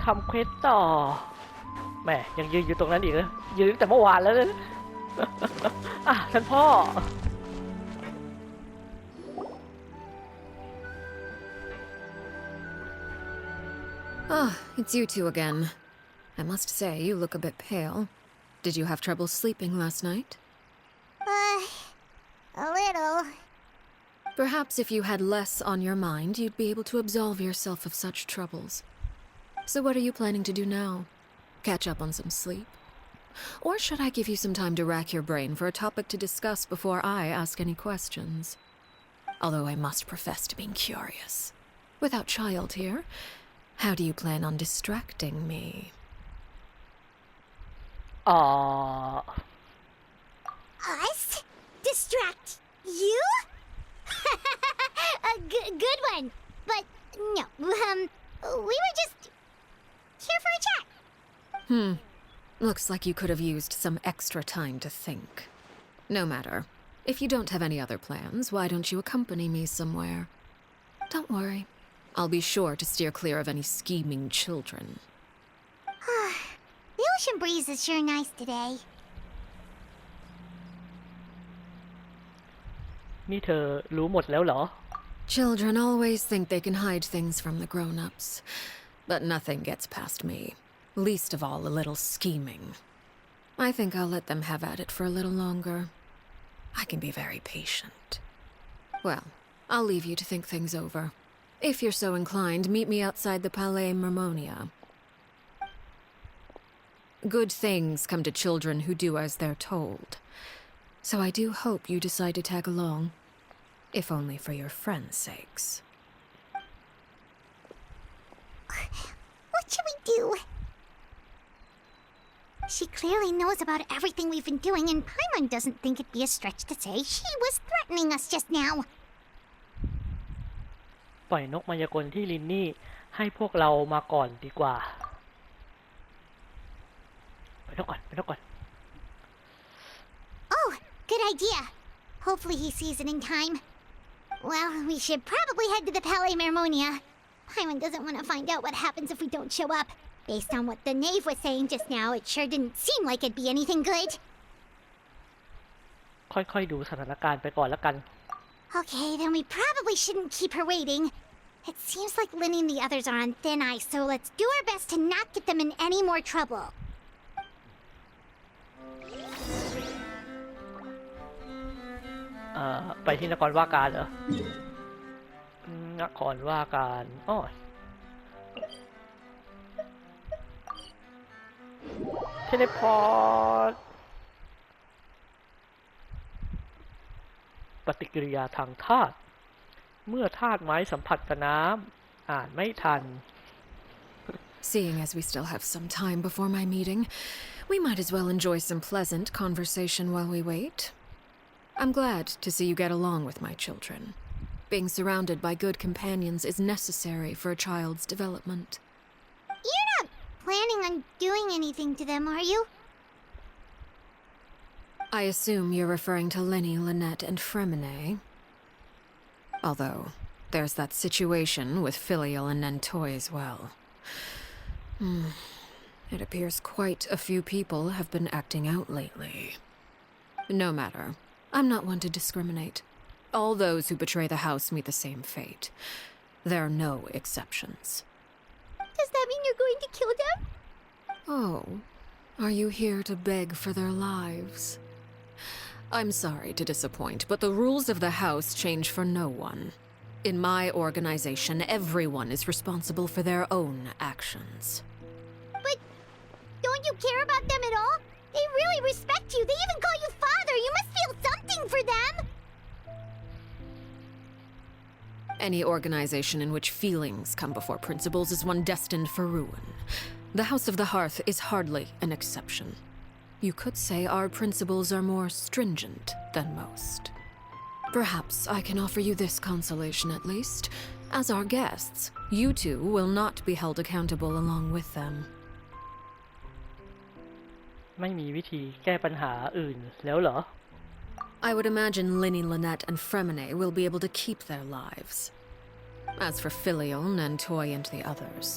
ทำเควสต่อแหมยังยืนอยู่ตรงนั้นอีกเหรอยืนตั้งแต่เมื่อวานแล้วนะอ่ะท่านพ่อ Ah, it's you two again. I must say, you look a bit pale. Did you have trouble sleeping last night? A little. Perhaps if you had less on your mind, you'd be able to absolve yourself of such troubles. So what are you planning to do now? Catch up on some sleep? Or should I give you some time to rack your brain for a topic to discuss before I ask any questions? Although I must profess to being curious. Without child here, how do you plan on distracting me? Us? Distract you? A good one. But no, we were just here for a chat. Looks like you could have used some extra time to think. No matter. If you don't have any other plans, why don't you accompany me somewhere? Don't worry. I'll be sure to steer clear of any scheming children. The ocean breeze is sure nice today. นี่เธอรู้หมดแล้วเหรอ Children always think they can hide things from the grown-ups. But nothing gets past me. Least of all, a little scheming. I think I'll let them have at it for a little longer. I can be very patient. Well, I'll leave you to think things over. If you're so inclined, meet me outside the Palais Mermonia. Good things come to children who do as they're told. So I do hope you decide to tag along, if only for your friends' sakes. What should we do? She clearly knows about everything we've been doing, and Paimon doesn't think it'd be a stretch to say she was threatening us just now. ปล่อยนกมายากลที่ลินนี่ให้พวกเรามาก่อนดีกว่าไปนกก่อน Oh, good idea. Hopefully he sees it in time. Well, we should probably head to the Palais Mermonia. Paimon doesn't want to find out what happens if we don't show up. Based on what the knave was saying just now, it sure didn't seem like it'd be anything good. ค่อยๆดูสถานการณ์ไปก่อนละกัน Okay, then we probably shouldn't keep her waiting. It seems like Linny and the others are on thin ice, so let's do our best to not get them in any more trouble. ไปที่นครว่าการเหรอ นครว่าการอ้อเทเลพอร์ตปฏิกิริยาทางธาตุเมื่อธาตุไม้สัมผัสกับน้ำอ่านไม่ทัน Seeing as we still have some time before my meeting, we might as well enjoy some pleasant conversation while we wait. I'm glad to see you get along with my children. Being surrounded by good companions is necessary for a child's development. You're not planning on doing anything to them, are you? I assume you're referring to Linny, Lynette, and Fremine. Although, there's that situation with Filial and Nentoy as well. It appears quite a few people have been acting out lately. No matter. I'm not one to discriminate. All those who betray the house meet the same fate. There are no exceptions. Does that mean you're going to kill them? Oh, are you here to beg for their lives? I'm sorry to disappoint, but the rules of the house change for no one. In my organization, everyone is responsible for their own actions. But don't you care about them at all? They really respect you. They even call you father. You must feel something for them. Any organization in which feelings come before principles is one destined for ruin. The House of the Hearth is hardly an exception. You could say our principles are more stringent than most. Perhaps I can offer you this consolation at least. As our guests, you two will not be held accountable along with them. ไม่มีวิธีแก้ปัญหาอื่นแล้วเหรอ I would imagine Linny, Lynette, and Fremine will be able to keep their lives. As for Filial, Nentoy, and the others,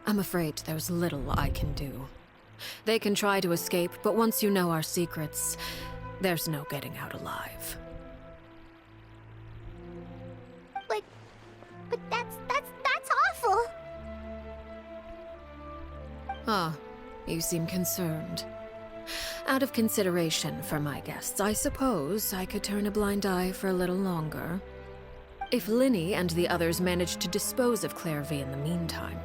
I'm afraid there's little I can do. They can try to escape, but once you know our secrets, there's no getting out alive. But that's awful. Ah, you seem concerned. Out of consideration for my guests, I suppose I could turn a blind eye for a little longer. If Linny and the others manage to dispose of Clairvy in the meantime,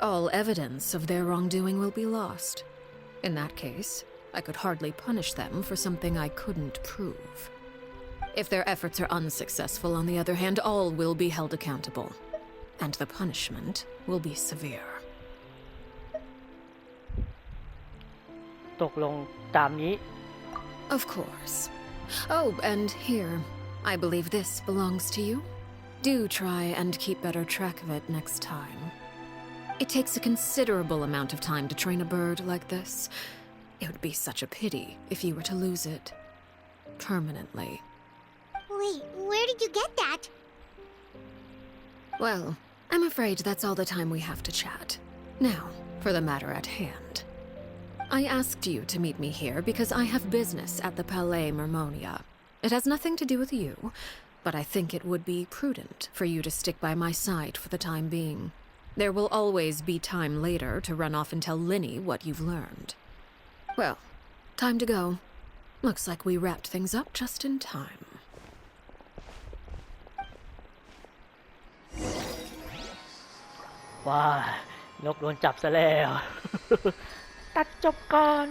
all evidence of their wrongdoing will be lost. In that case, I could hardly punish them for something I couldn't prove. If their efforts are unsuccessful, on the other hand, all will be held accountable, and the punishment will be severe. ตกลงตามนี้ Of course. Oh, and here, I believe this belongs to you. Do try and keep better track of it next time. It takes a considerable amount of time to train a bird like this. It would be such a pity if you were to lose it. Permanently. Wait, where did you get that? Well, I'm afraid that's all the time we have to chat. Now, for the matter at hand. I asked you to meet me here because I have business at the Palais Mermonia. It has nothing to do with you, but I think it would be prudent for you to stick by my side for the time being. There will always be time later to run off and tell Linny what you've learned. Well, time to go. Looks like we wrapped things up just in time. ว้านกโดนจับซะแล้ว ตัดจบก่อน